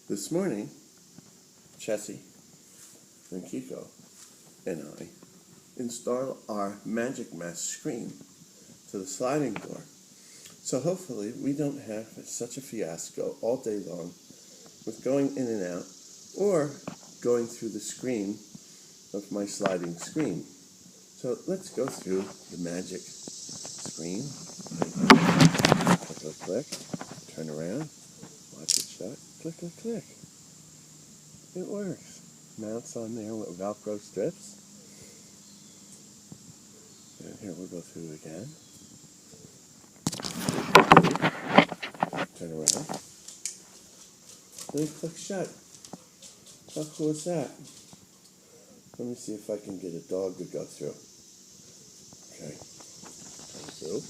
This morning, Chessie and Kiko and I install our Magic Mask screen to the sliding door. So hopefully we don't have such a fiasco all day long with going in and out or going through the screen of my sliding screen. So let's go through the magic screen. Click, click, click. Turn around. Watch it shut. Click, click, click. It works. Mounts on there with Velcro strips. And here we'll go through again. Turn around. Then click shut. How cool is that? Let me see if I can get a dog to go through. Okay. Go through.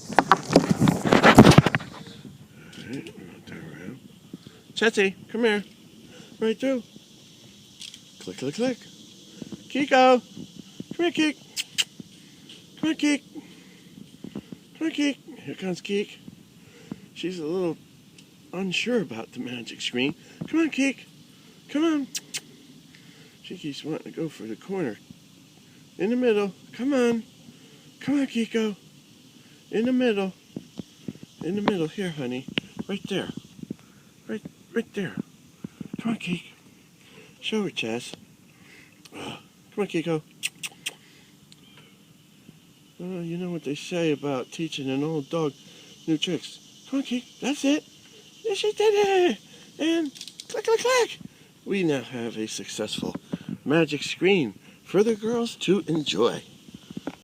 Alright, turn around. Chessie, come here. Right through. Click, click, click. Kiko! Come here, Keek. Come on, Keek. Come on, Keek. Here comes Keek. She's a little unsure about the magic screen. Come on, Keek. Come on. She keeps wanting to go for the corner. In the middle. Come on. Come on, Kiko. In the middle. In the middle. Here, honey. Right there. Right there. Come on, Keek. Show her, Chess. Come on, Kiko. Oh, you know what they say about teaching an old dog new tricks. Come on, Keek. That's it. Yes, she did it. And click, click, click. We now have a successful magic screen for the girls to enjoy.